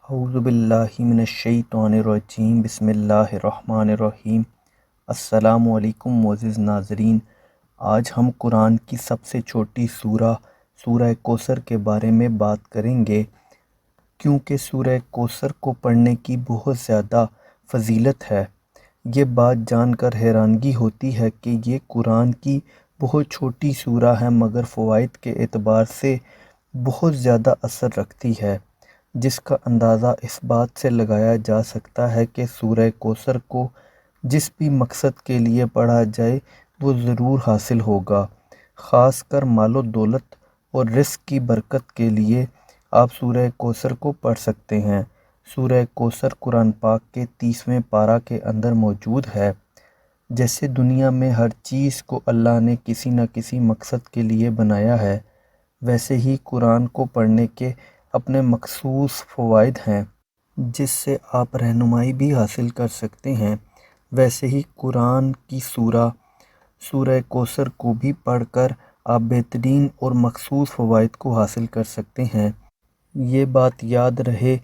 اعوذ باللہ من الشیطان الرجیم بسم اللہ الرحمن الرحیم۔ السلام علیکم معزز ناظرین، آج ہم قرآن کی سب سے چھوٹی سورہ کوثر کے بارے میں بات کریں گے، کیونکہ سورہ کوثر کو پڑھنے کی بہت زیادہ فضیلت ہے۔ یہ بات جان کر حیرانگی ہوتی ہے کہ یہ قرآن کی بہت چھوٹی سورہ ہے مگر فوائد کے اعتبار سے بہت زیادہ اثر رکھتی ہے، جس کا اندازہ اس بات سے لگایا جا سکتا ہے کہ سورہ کوثر کو جس بھی مقصد کے لیے پڑھا جائے وہ ضرور حاصل ہوگا۔ خاص کر مال و دولت اور رزق کی برکت کے لیے آپ سورہ کوثر کو پڑھ سکتے ہیں۔ سورہ کوثر قرآن پاک کے 30ویں پارہ کے اندر موجود ہے۔ جیسے دنیا میں ہر چیز کو اللہ نے کسی نہ کسی مقصد کے لیے بنایا ہے، ویسے ہی قرآن کو پڑھنے کے اپنے مخصوص فوائد ہیں جس سے آپ رہنمائی بھی حاصل کر سکتے ہیں۔ ویسے ہی قرآن کی سورہ کوثر کو بھی پڑھ کر آپ بہترین اور مخصوص فوائد کو حاصل کر سکتے ہیں۔ یہ بات یاد رہے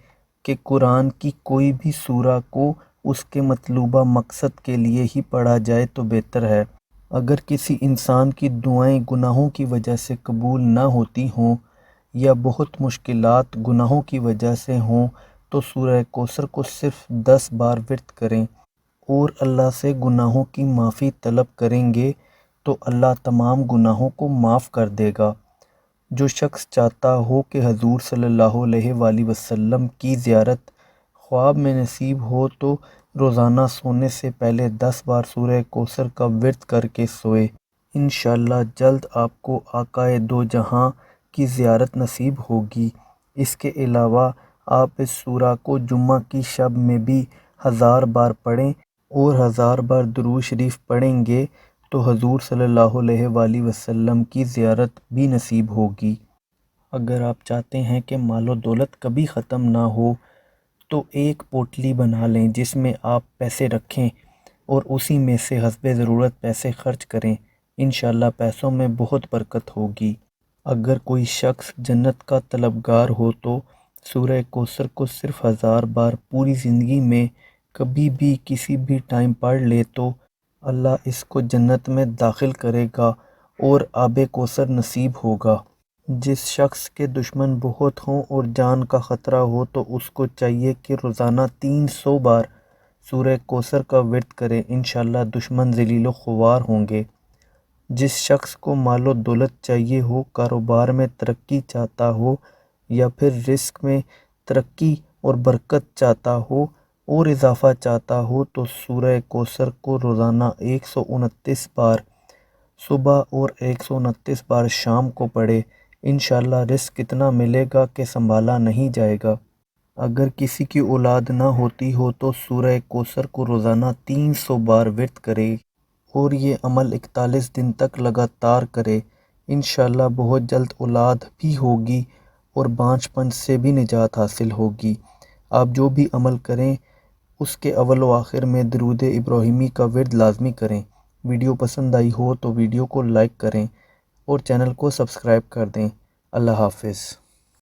کہ قرآن کی کوئی بھی سورہ کو اس کے مطلوبہ مقصد کے لیے ہی پڑھا جائے تو بہتر ہے۔ اگر کسی انسان کی دعائیں گناہوں کی وجہ سے قبول نہ ہوتی ہوں یا بہت مشکلات گناہوں کی وجہ سے ہوں تو سورہ کوثر کو صرف 10 بار ورد کریں اور اللہ سے گناہوں کی معافی طلب کریں گے تو اللہ تمام گناہوں کو معاف کر دے گا۔ جو شخص چاہتا ہو کہ حضور صلی اللہ علیہ وآلہ وسلم کی زیارت خواب میں نصیب ہو تو روزانہ سونے سے پہلے 10 بار سورہ کوثر کا ورد کر کے سوئے۔ انشاءاللہ جلد آپ کو آقائے دو جہاں کی زیارت نصیب ہوگی۔ اس کے علاوہ آپ اس سورہ کو جمعہ کی شب میں بھی 1000 بار پڑھیں اور 1000 بار درود شریف پڑھیں گے تو حضور صلی اللہ علیہ وآلہ وسلم کی زیارت بھی نصیب ہوگی۔ اگر آپ چاہتے ہیں کہ مال و دولت کبھی ختم نہ ہو تو ایک پوٹلی بنا لیں جس میں آپ پیسے رکھیں اور اسی میں سے حسب ضرورت پیسے خرچ کریں، انشاءاللہ پیسوں میں بہت برکت ہوگی۔ اگر کوئی شخص جنت کا طلبگار ہو تو سورہ کوثر کو صرف 1000 بار پوری زندگی میں کبھی بھی کسی بھی ٹائم پڑھ لے تو اللہ اس کو جنت میں داخل کرے گا اور آب کوثر نصیب ہوگا۔ جس شخص کے دشمن بہت ہوں اور جان کا خطرہ ہو تو اس کو چاہیے کہ روزانہ 300 بار سورہ کوثر کا ورد کرے، انشاءاللہ دشمن ذلیل و خوار ہوں گے۔ جس شخص کو مال و دولت چاہیے ہو، کاروبار میں ترقی چاہتا ہو یا پھر رزق میں ترقی اور برکت چاہتا ہو اور اضافہ چاہتا ہو تو سورہ کوثر کو روزانہ 129 بار صبح اور 129 بار شام کو پڑھے، انشاءاللہ رزق اتنا ملے گا کہ سنبھالا نہیں جائے گا۔ اگر کسی کی اولاد نہ ہوتی ہو تو سورہ کوثر کو روزانہ 300 بار ورد کرے اور یہ عمل 41 دن تک لگاتار کرے، انشاءاللہ بہت جلد اولاد بھی ہوگی اور بانجھ پن سے بھی نجات حاصل ہوگی۔ آپ جو بھی عمل کریں اس کے اول و آخر میں درود ابراہیمی کا ورد لازمی کریں۔ ویڈیو پسند آئی ہو تو ویڈیو کو لائک کریں اور چینل کو سبسکرائب کر دیں۔ اللہ حافظ۔